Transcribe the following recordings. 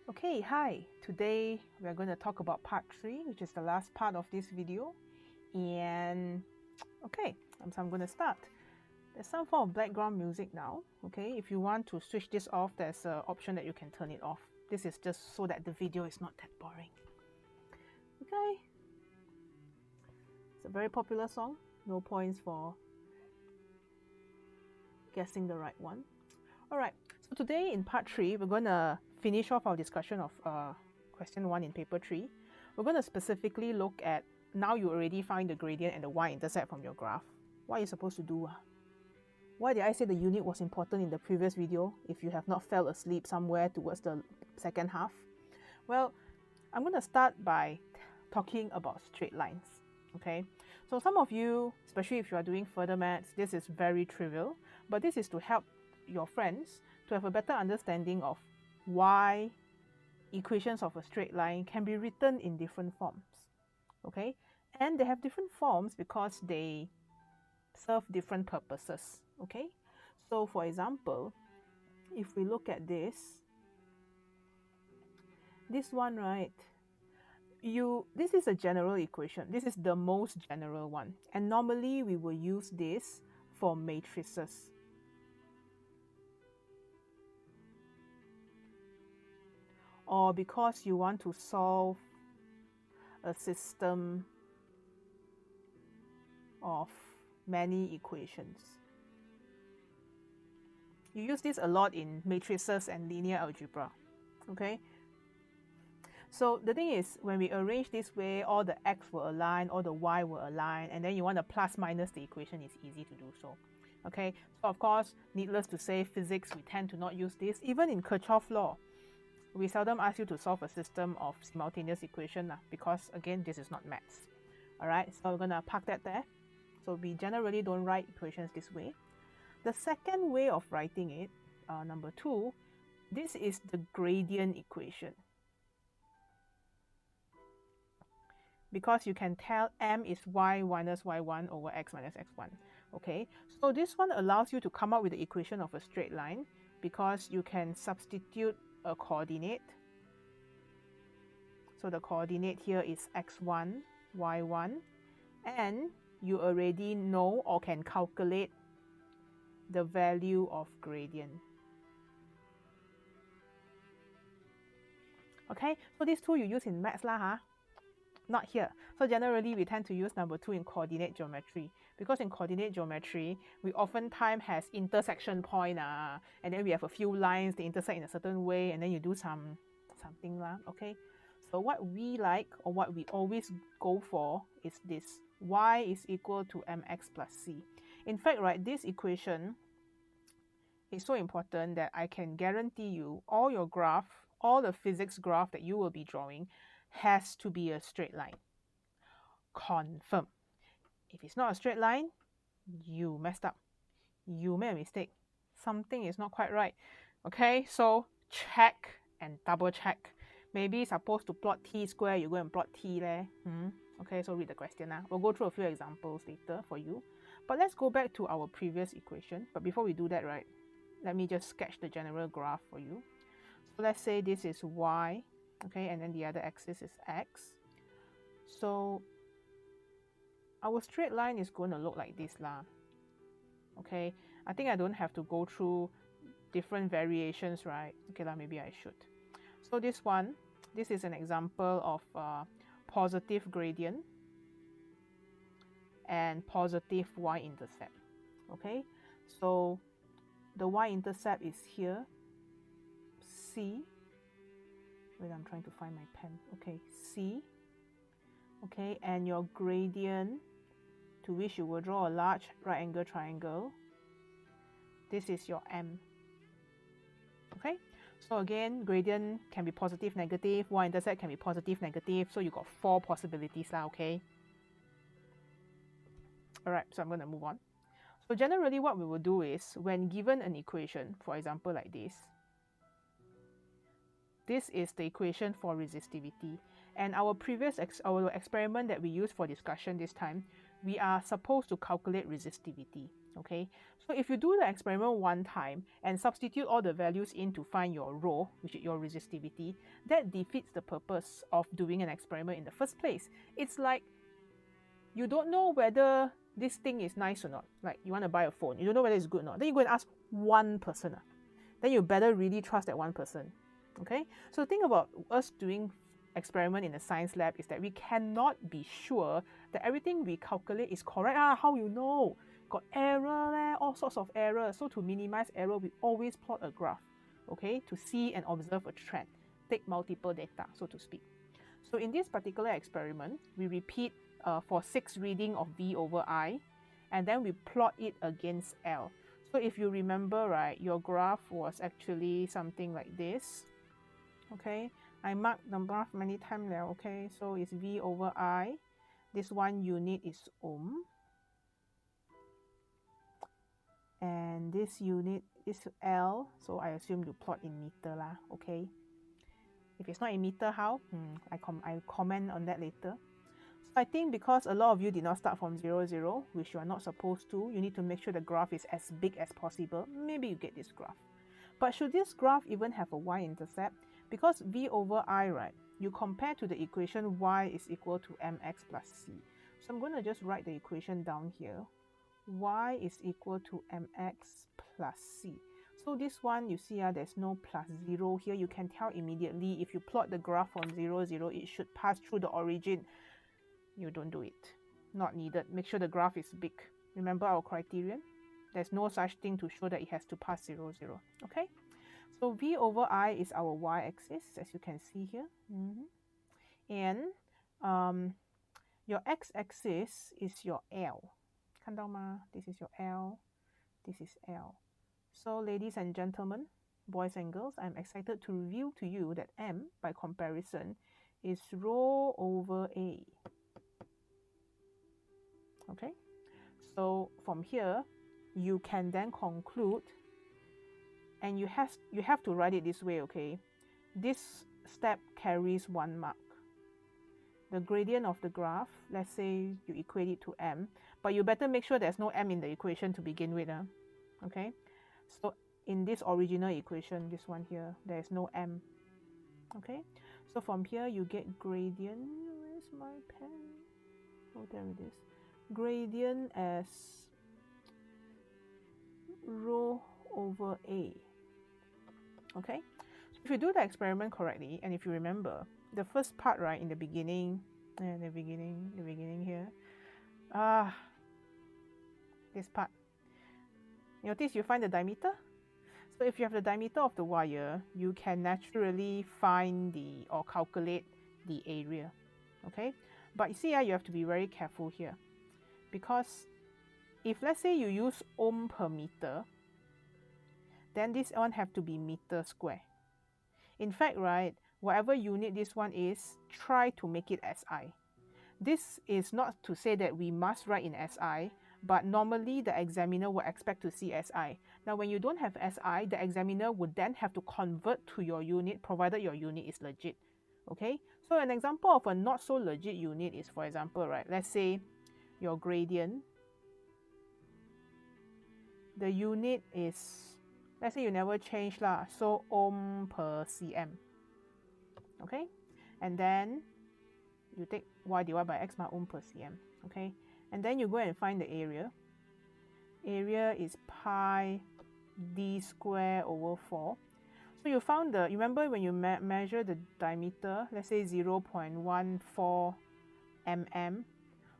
Okay, hi. Today we're going to talk about part 3, which is the last part of this video. And okay, so I'm going to start. There's some form of background music now. Okay, if you want to switch this off, there's an option that you can turn it off. This is just so that the video is not that boring. Okay, it's a very popular song. No points for guessing the right one. Alright, so today in part 3, we're going to finish off our discussion of question 1 in paper 3. We're going to specifically look at, now you already find the gradient and the y-intercept from your graph. What are you supposed to do? Why did I say the unit was important in the previous video if you have not fell asleep somewhere towards the second half? Well, I'm going to start by talking about straight lines. Okay, so some of you, especially if you are doing further maths, this is very trivial, but this is to help your friends to have a better understanding of why equations of a straight line can be written in different forms. Okay, and they have different forms because they serve different purposes. Okay, so for example, if we look at this one, right, this is a general equation. This is the most general one, and normally we will use this for matrices. Or because you want to solve a system of many equations. You use this a lot in matrices and linear algebra. Okay? So the thing is, when we arrange this way, all the x will align, all the y will align, and then you want to plus minus the equation, it's easy to do so. Okay? So of course, needless to say, physics, we tend to not use this. Even in Kirchhoff's law, we seldom ask you to solve a system of simultaneous equation because, again, this is not maths. Alright, so we're going to park that there. So we generally don't write equations this way. The second way of writing it, number 2, this is the gradient equation. Because you can tell m is y minus y1 over x minus x1. Okay, so this one allows you to come up with the equation of a straight line because you can substitute a coordinate. So the coordinate here is x1, y1, and you already know or can calculate the value of gradient. Okay, so these two you use in maths lah, huh? Not here. So generally we tend to use number 2 in coordinate geometry, because in coordinate geometry we oftentimes has intersection point, and then we have a few lines that intersect in a certain way, and then you do something lah. Okay, so what we like, or what we always go for, is this: y is equal to mx plus c. In fact, right, this equation is so important that I can guarantee you all your graph, all the physics graph that you will be drawing has to be a straight line. Confirm. If it's not a straight line, you messed up. You made a mistake. Something is not quite right. Okay, so check and double check. Maybe supposed to plot t square, you go and plot t there. Okay, so read the question now. We'll go through a few examples later for you. But let's go back to our previous equation. But before we do that, right, let me just sketch the general graph for you. So let's say this is y, okay, and then the other axis is x. So our straight line is going to look like this lah. Okay, I think I don't have to go through different variations, right? Okay lah, maybe I should. So this is an example of positive gradient and positive y-intercept. Okay, so the y-intercept is here, c. Wait, I'm trying to find my pen. Okay, c. Okay, and your gradient, to which you will draw a large right angle triangle, this is your m. Okay, so again, gradient can be positive, negative, y-intercept can be positive, negative, so you got 4 possibilities lah, okay? Alright, so I'm going to move on. So generally what we will do is, when given an equation, for example like this is the equation for resistivity. And our previous experiment that we used for discussion this time, we are supposed to calculate resistivity. Okay, so if you do the experiment one time and substitute all the values in to find your rho, which is your resistivity, that defeats the purpose of doing an experiment in the first place. It's like you don't know whether this thing is nice or not. Like you want to buy a phone, you don't know whether it's good or not. Then you go and ask one person. Then you better really trust that one person. Okay, so the thing about us doing experiment in a science lab is that we cannot be sure that everything we calculate is correct. How you know? Got error there, all sorts of errors. So to minimize error, we always plot a graph, okay, to see and observe a trend. Take multiple data, so to speak. So in this particular experiment, we repeat for 6 reading of V over I, and then we plot it against L. So if you remember, right, your graph was actually something like this. Okay, I marked the graph many times now. Okay, so it's V over I. This one unit is ohm. And this unit is L, so I assume you plot in meter lah, okay? If it's not in meter, how? I'll comment on that later. So I think because a lot of you did not start from 0, 0, which you are not supposed to, you need to make sure the graph is as big as possible. Maybe you get this graph. But should this graph even have a y-intercept? Because V over I, right, you compare to the equation y is equal to mx plus c. So I'm going to just write the equation down here. Y is equal to mx plus c. So this one, you see, there's no plus 0 here. You can tell immediately if you plot the graph from 0, 0, it should pass through the origin. You don't do it. Not needed. Make sure the graph is big. Remember our criterion? There's no such thing to show that it has to pass 0, 0. Okay? So V over I is our y-axis, as you can see here. And your x-axis is your L. 看到吗? This is your L. This is L. So ladies and gentlemen, boys and girls, I'm excited to reveal to you that M, by comparison, is rho over A. Okay? So from here, you can then conclude, and you have to write it this way, okay? This step carries 1 mark. The gradient of the graph, let's say you equate it to M, but you better make sure there's no M in the equation to begin with. Okay? So in this original equation, this one here, there's no M. Okay? So from here, you get gradient. Where's my pen? Oh, there it is. Gradient as rho over A. Okay? So if you do the experiment correctly, and if you remember, the first part, right, in the beginning, the beginning here, this part, notice you find the diameter. So if you have the diameter of the wire, you can naturally find or calculate the area, okay? But you see, you have to be very careful here, because if let's say you use ohm per meter, then this one have to be meter square. In fact, right, whatever unit this one is, try to make it SI. This is not to say that we must write in SI, but normally the examiner will expect to see SI. Now, when you don't have SI, the examiner would then have to convert to your unit, provided your unit is legit. Okay? So an example of a not so legit unit is, for example, right, let's say your gradient, the unit is, let's say you never change lah, so ohm per cm. Okay? And then you take y divided by x ohm per cm. Okay? And then you go and find the area. Area is pi d square over 4. So you found you remember when you measure the diameter, let's say 0.14 mm.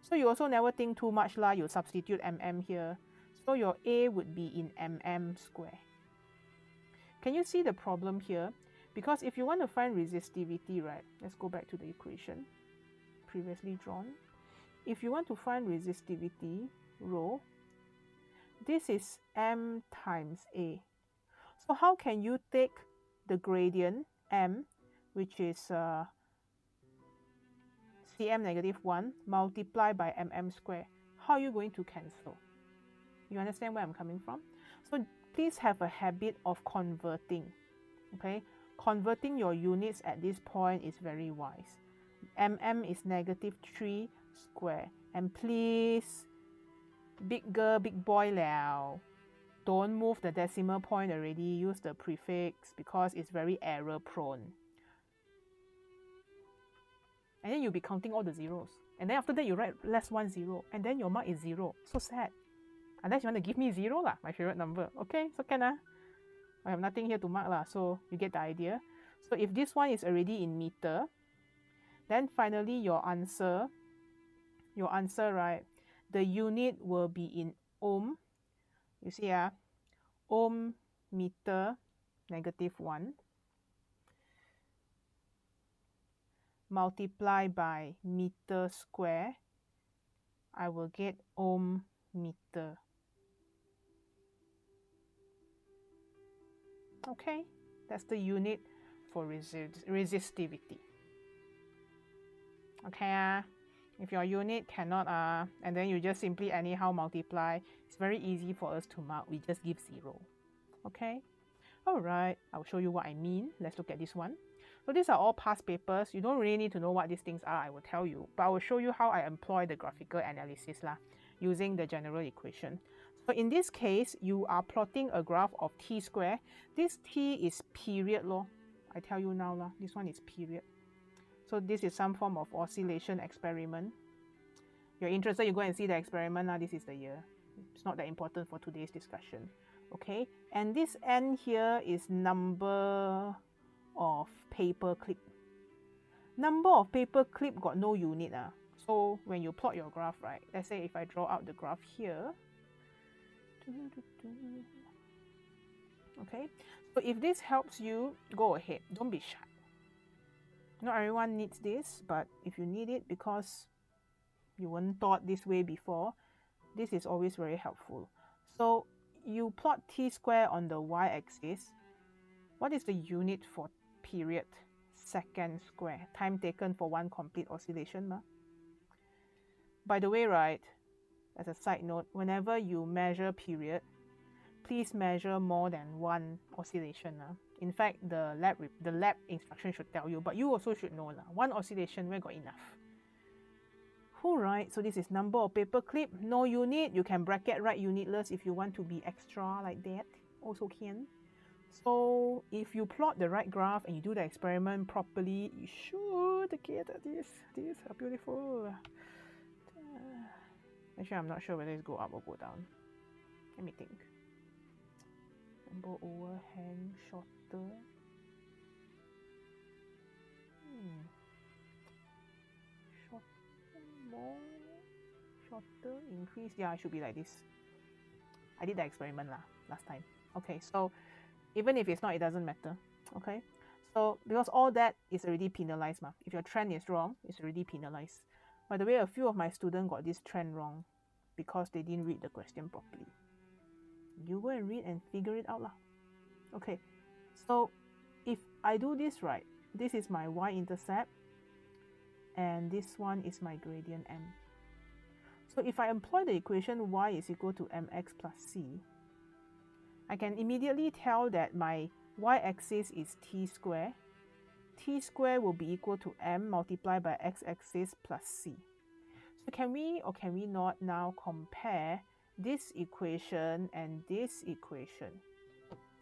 So you also never think too much lah, you substitute mm here. So your A would be in mm square. Can you see the problem here? Because if you want to find resistivity, right, let's go back to the equation previously drawn. If you want to find resistivity, rho, this is m times A. So how can you take the gradient m, which is cm negative 1, multiply by mm square? How are you going to cancel? You understand where I'm coming from? So please have a habit of converting. Okay? Converting your units at this point is very wise. mm is negative 3 square. And please big girl, big boy liao. Don't move the decimal point already. Use the prefix because it's very error prone. And then you'll be counting all the zeros. And then after that, you write less 1 0. And then your mark is 0. So sad. Unless you want to give me 0 lah, my favorite number. Okay, so can I have nothing here to mark lah. So you get the idea. So if this one is already in meter, then finally your answer, right, the unit will be in ohm. You see, ohm meter -1 multiply by meter square, I will get ohm meter. Okay, that's the unit for resistivity. Okay, if your unit cannot, and then you just simply anyhow multiply, it's very easy for us to mark. We just give 0. Okay, all right, I'll show you what I mean. Let's look at this one. So these are all past papers. You don't really need to know what these things are, I will tell you. But I will show you how I employ the graphical analysis using the general equation. So in this case, you are plotting a graph of t square. This t is period law. I tell you now, this one is period. So this is some form of oscillation experiment. You're interested, you go and see the experiment. This is the year. It's not that important for today's discussion. Okay, and this n here is number of paper clip. Number of paper clip got no unit. So when you plot your graph, right, let's say if I draw out the graph here. Okay, so if this helps you, go ahead. Don't be shy. Not everyone needs this, but if you need it because you weren't taught this way before, this is always very helpful. So you plot t square on the y-axis. What is the unit for period? Second square. Time taken for one complete oscillation. By the way, right, as a side note, whenever you measure period, please measure more than one oscillation. In fact, the lab instruction should tell you, but you also should know. One oscillation, where got enough? Alright, so this is number of paper clip. No unit. You can bracket write unitless if you want to be extra like that. Also can. So if you plot the right graph and you do the experiment properly, you should get this. These are beautiful. Actually, I'm not sure whether it's go up or go down. Let me think. Number overhang shorter. More shorter increase. Yeah, it should be like this. I did the experiment last time. Okay, so even if it's not, it doesn't matter. Okay, so because all that is already penalized. If your trend is wrong, it's already penalized. By the way, a few of my students got this trend wrong because they didn't read the question properly. You go and read and figure it out. Okay, so if I do this right, this is my y-intercept and this one is my gradient m. So if I employ the equation y is equal to mx plus c, I can immediately tell that my y-axis is t square. T square will be equal to m multiplied by x-axis plus c. So can we or can we not now compare this equation and this equation?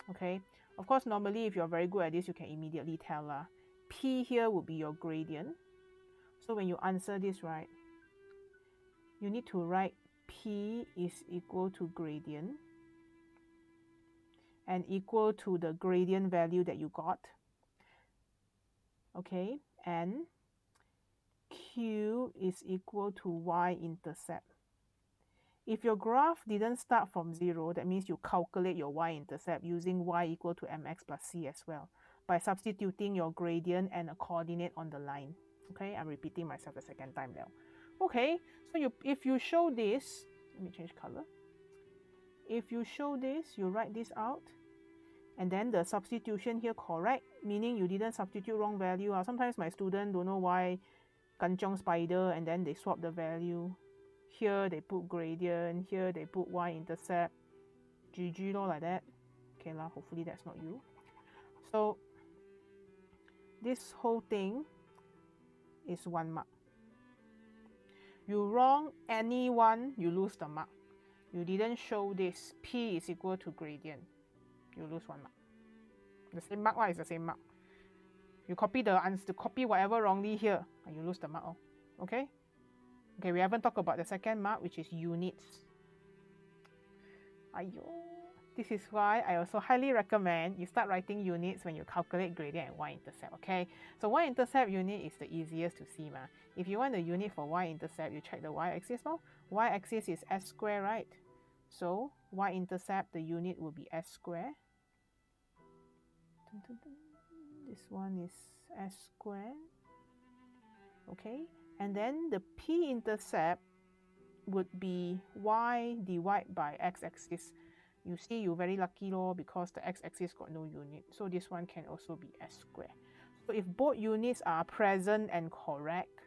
Okay, of course, normally if you're very good at this, you can immediately tell. P here would be your gradient. So when you answer this, right, you need to write P is equal to gradient and equal to the gradient value that you got. Okay, and Q is equal to y-intercept. If your graph didn't start from 0, that means you calculate your y-intercept using y equal to mx plus c as well by substituting your gradient and a coordinate on the line. Okay, I'm repeating myself the second time now. Okay, so if you show this, let me change color. If you show this, you write this out, and then the substitution here correct, meaning you didn't substitute wrong value. Sometimes my student don't know why kanchong spider, and then they swap the value. Here they put gradient, here they put y-intercept. GG like that. Okay hopefully that's not you. So this whole thing is 1 mark. You wrong any one, you lose the mark. you didn't show this, P is equal to gradient, you lose 1 mark. The same mark is the same mark. You copy the answer, copy whatever wrongly here, and you lose the mark. Okay? Okay, we haven't talked about the second mark, which is units. Aiyo. This is why I also highly recommend you start writing units when you calculate gradient and y-intercept, okay? So y-intercept unit is the easiest to see. If you want the unit for y-intercept, you check the y-axis. Y-axis is s square, right? So y-intercept, the unit will be s square. This one is s square. Okay? And then the p-intercept would be y divided by x-axis. You see, you're very lucky because the x-axis got no unit. So this one can also be s square. So if both units are present and correct,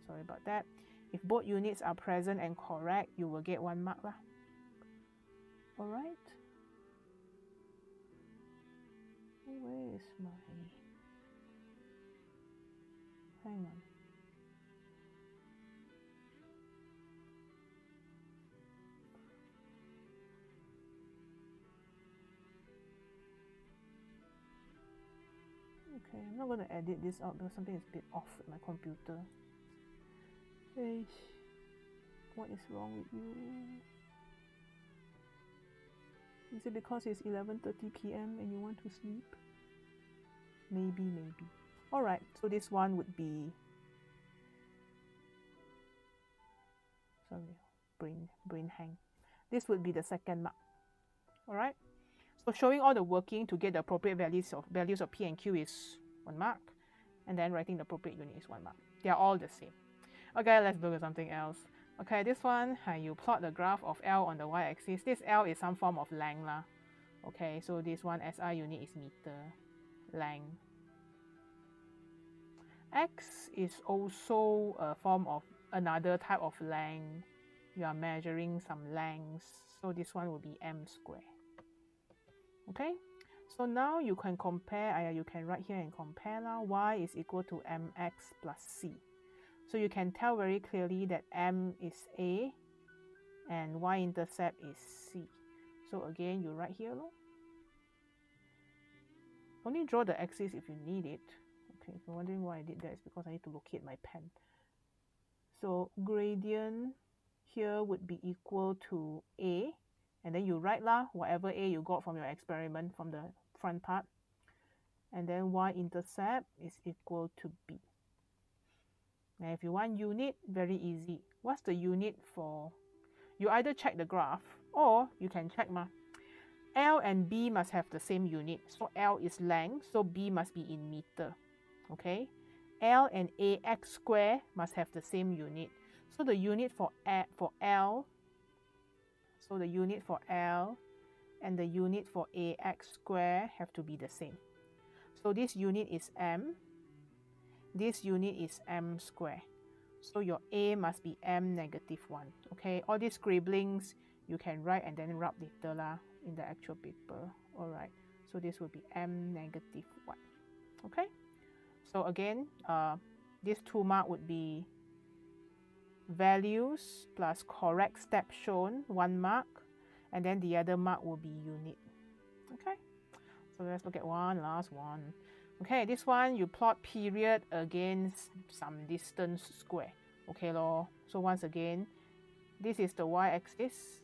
sorry about that. If both units are present and correct, you will get 1 mark. Alright. Where is my... Hang on. Okay, I'm not going to edit this out because something is a bit off with my computer. Hey, what is wrong with you? Is it because it's 11:30 p.m. and you want to sleep? Maybe. Alright, so this one would be... Sorry, brain hang. This would be the second mark. Alright? So showing all the working to get the appropriate values of P and Q is 1 mark. And then writing the appropriate unit is 1 mark. They are all the same. Okay, let's look at something else. Okay, this one, you plot the graph of L on the y-axis. This L is some form of length. Okay, so this one SI unit is meter. Length. X is also a form of another type of length. You are measuring some lengths. So this one will be m square. Okay, so now you can compare, you can write here and compare y is equal to mx plus c. So you can tell very clearly that m is a and y-intercept is c. So again, you write here. Only draw the axis if you need it. Okay, if you're wondering why I did that, it's because I need to locate my pen. So gradient here would be equal to a. And then you write whatever A you got from your experiment from the front part. And then y-intercept is equal to B. Now if you want unit, very easy. What's the unit for? You either check the graph or you can check L and B must have the same unit. So L is length, so B must be in meter. Okay? L and AX square must have the same unit. So the unit for L, so the unit for L and the unit for AX square have to be the same. So this unit is M. This unit is M square. So your A must be M negative 1. Okay, all these scribblings you can write and then rub later in the actual paper. Alright, so this will be M negative 1. Okay, so again, this 2 mark would be values plus correct step shown, 1 mark, and then the other mark will be unit. Okay, so let's look at last one. Okay, this one you plot period against some distance square. Okay so once again, this is the y-axis,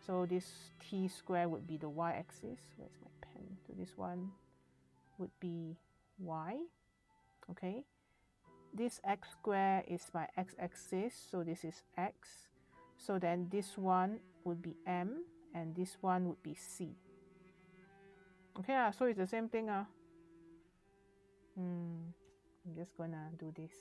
so this t square would be the y-axis. Where's my pen? So this one would be y. Okay, this x square is my x-axis, so this is x. So then this one would be m, and this one would be c. Okay, so it's the same thing. I'm just gonna do this.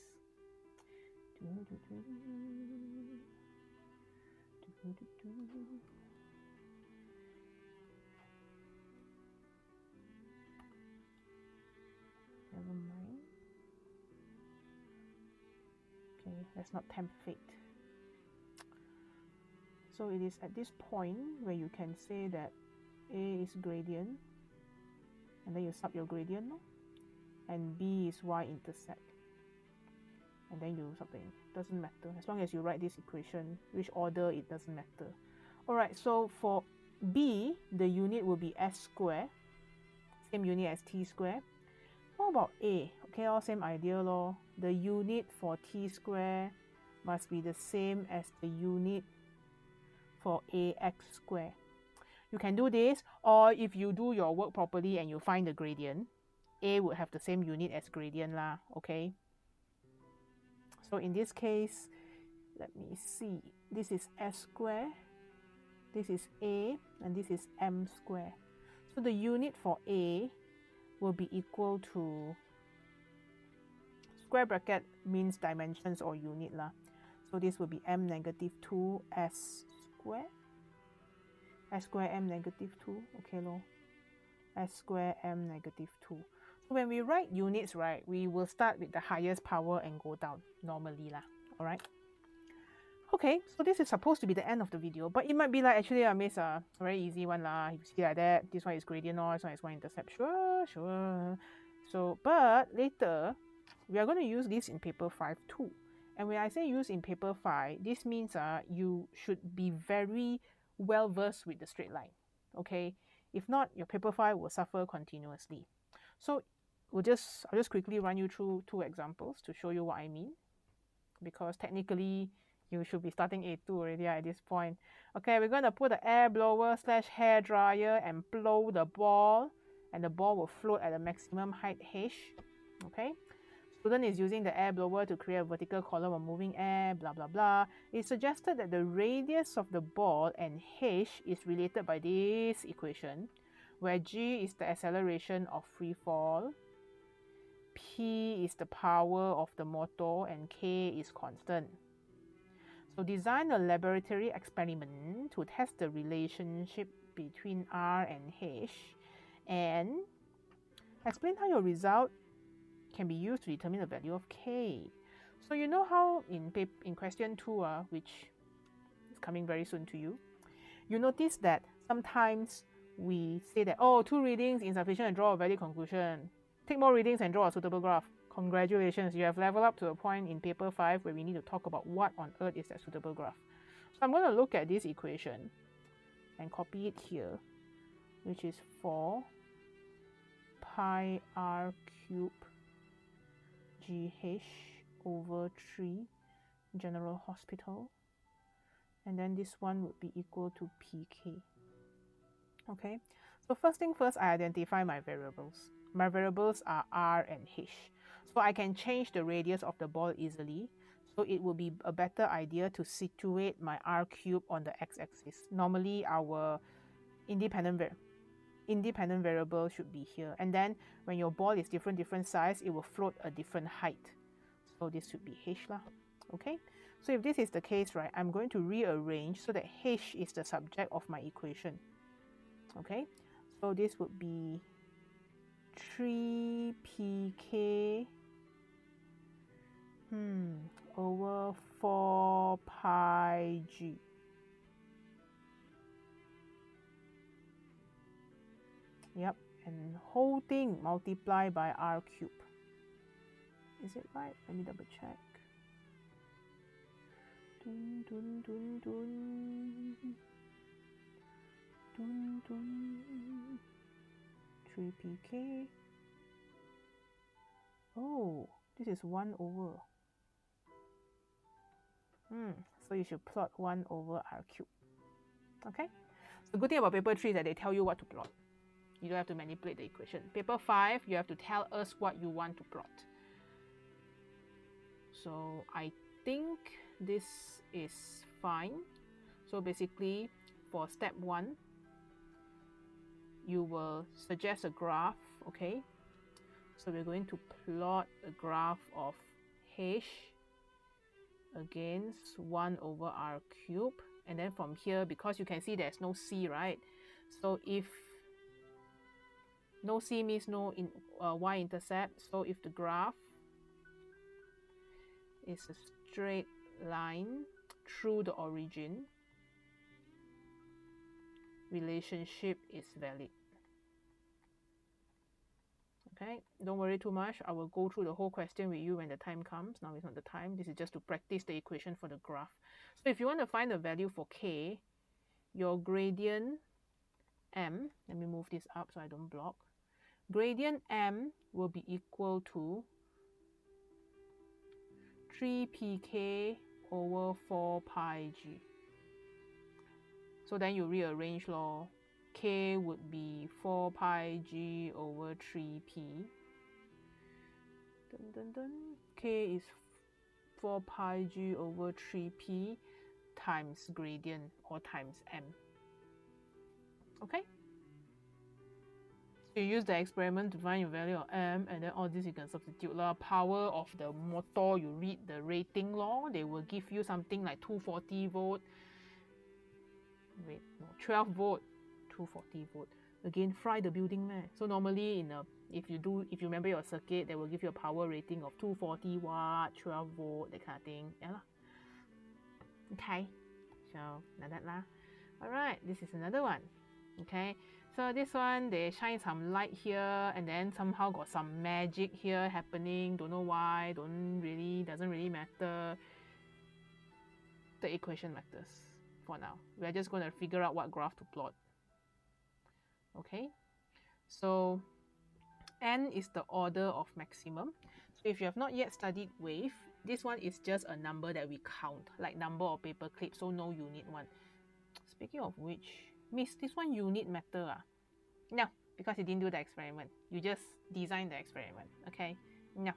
Never mind. Okay, let's not tempt fate. So it is at this point where you can say that A is gradient, and then you sub your gradient, and B is y-intercept, and then you sub it. Doesn't matter as long as you write this equation, which order, it doesn't matter. All right, so for B, the unit will be S square, same unit as T square. What about A? Okay, all same idea lor. The unit for T square must be the same as the unit for AX square. You can do this, or if you do your work properly and you find the gradient, A would have the same unit as gradient lah, okay? So in this case, let me see. This is S square, this is A, and this is M square. So the unit for A will be equal to, square bracket means dimensions or unit lah. So this will be M negative 2 S square. S square M negative 2, okay lor. S square M negative 2. So when we write units, right, we will start with the highest power and go down normally lah, alright? Okay, so this is supposed to be the end of the video, but it might be like, actually I miss a very easy one lah. You see like that, this one is gradient or this one is y-intercept, sure. So, but later, we are going to use this in paper 5 too. And when I say use in paper 5, this means you should be very well versed with the straight line, okay? If not, your paper 5 will suffer continuously. So I'll just quickly run you through 2 examples to show you what I mean, because technically you should be starting A2 already at this point. Okay, we're going to put the air blower / hair dryer and blow the ball, and the ball will float at a maximum height h. Okay, student is using the air blower to create a vertical column of moving air, blah blah blah. It's suggested that the radius of the ball and h is related by this equation, where g is the acceleration of free fall, p is the power of the motor, and k is constant. So design a laboratory experiment to test the relationship between R and H, and explain how your result can be used to determine the value of K. So you know how in question 2, which is coming very soon to you, you notice that sometimes we say that, oh, 2 readings insufficient to draw a valid conclusion. Take more readings and draw a suitable graph. Congratulations, you have leveled up to a point in paper 5 where we need to talk about what on earth is that suitable graph. So I'm going to look at this equation and copy it here, which is 4 pi r cube GH over 3 General Hospital, and then this one would be equal to PK. Okay, so first thing first, I identify my variables. My variables are R and H. So I can change the radius of the ball easily. So it will be a better idea to situate my R cube on the x-axis. Normally our independent variable should be here. And then when your ball is different size, it will float a different height. So this should be H lah. Okay. So if this is the case, right, I'm going to rearrange so that H is the subject of my equation. Okay. So this would be 3pk over 4 pi g. Yep, and whole thing multiplied by r cube. Is it right? Let me double check. Dun, dun, dun, dun. Dun, dun. 3pk. Oh, this is 1 over. So you should plot 1 over r cube. Okay? So the good thing about paper 3 is that they tell you what to plot. You don't have to manipulate the equation. Paper 5, you have to tell us what you want to plot. So I think this is fine. So basically, for step 1, you will suggest a graph, okay? So we're going to plot a graph of H against 1 over r cube. And then from here, because you can see there's no C, right? So if no C means no y-intercept. So if the graph is a straight line through the origin, relationship is valid. Okay, don't worry too much. I will go through the whole question with you when the time comes. Now is not the time. This is just to practice the equation for the graph. So if you want to find the value for K, your gradient m, let me move this up so I don't block. Gradient m will be equal to 3pk over 4 pi g. So then you rearrange lor. K would be 4 pi g over 3p. Dun, dun, dun. K is 4 pi g over 3p times gradient or times m. Okay? So you use the experiment to find your value of m, and then all this you can substitute la. Power of the motor, you read the rating law, they will give you something like 240 volt. Wait, no, 12 volt, 240 volt. Again, fry the building man. So normally in a, if you remember your circuit, they will give you a power rating of 240 watt, 12 volt, that kind of thing. Yeah lah. Okay, so like that lah. Alright, this is another one. Okay, so this one they shine some light here, and then somehow got some magic here happening. Don't know why. Doesn't really matter. The equation matters for now. We're just going to figure out what graph to plot. Okay, so n is the order of maximum. So if you have not yet studied wave, this one is just a number that we count, like number of paper clips, so no unit one. Speaking of which, miss, this one unit matter ah? No, because you didn't do the experiment. You just designed the experiment. Okay, no.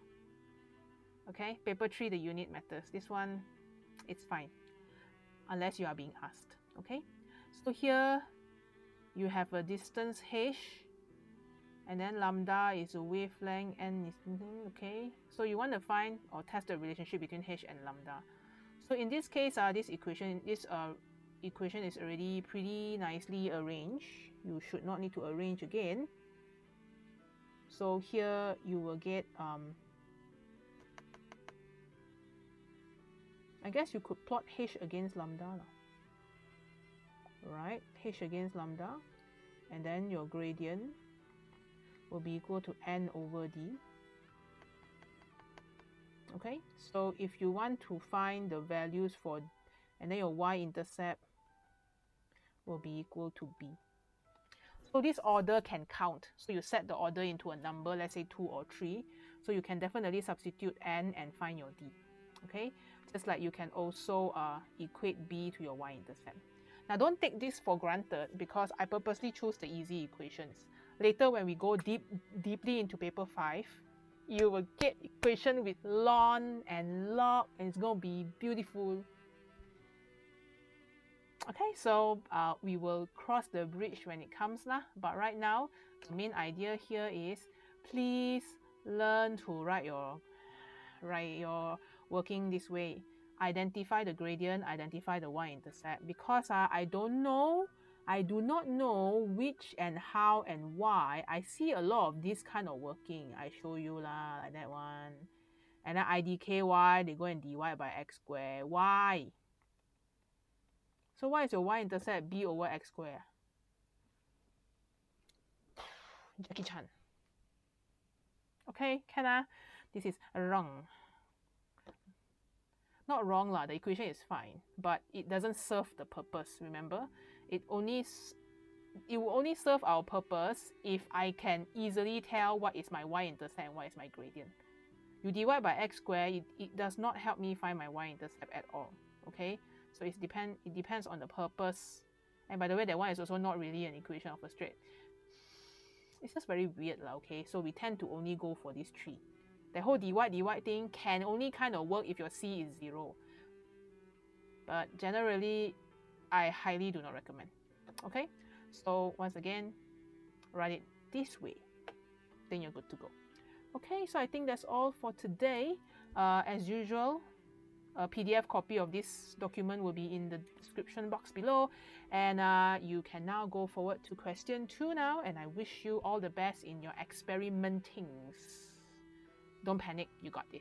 Okay, paper 3 the unit matters. This one, it's fine, unless you are being asked. Okay, so here you have a distance h, and then lambda is a wavelength, n is okay. So you want to find or test the relationship between h and lambda. So in this case, this equation is already pretty nicely arranged. You should not need to arrange again. So here you will get I guess you could plot h against lambda lah. Right, h against lambda, and then your gradient will be equal to n over d. Okay, so if you want to find the values for, and then your y-intercept will be equal to b. So this order can count. So you set the order into a number, let's say 2 or 3. So you can definitely substitute n and find your d. Okay, just like you can also equate b to your y-intercept. Now don't take this for granted, because I purposely choose the easy equations. Later when we go deeply into paper 5, you will get equation with ln and log, and it's going to be beautiful. Okay, so we will cross the bridge when it comes lah. But right now, the main idea here is please learn to write your working this way. Identify the gradient, identify the y-intercept, because I do not know which and how and why. I see a lot of this kind of working. I show you lah, like that one. And then IDKY, they go and divide by x squared. Why? So what is your y-intercept? B over x squared. Jackie Chan. Okay, can I? This is wrong. Not wrong lah, the equation is fine, but it doesn't serve the purpose, remember? It will only serve our purpose if I can easily tell what is my y-intercept and what is my gradient. You divide by x squared, it does not help me find my y-intercept at all, okay? So it depends on the purpose. And by the way, that one is also not really an equation of a straight. It's just very weird lah, okay? So we tend to only go for these 3. The whole divide thing can only kind of work if your C is 0. But generally, I highly do not recommend. Okay? So once again, write it this way. Then you're good to go. Okay, so I think that's all for today. As usual, a PDF copy of this document will be in the description box below. And you can now go forward to question 2 now. And I wish you all the best in your experimentings. Don't panic, you got this.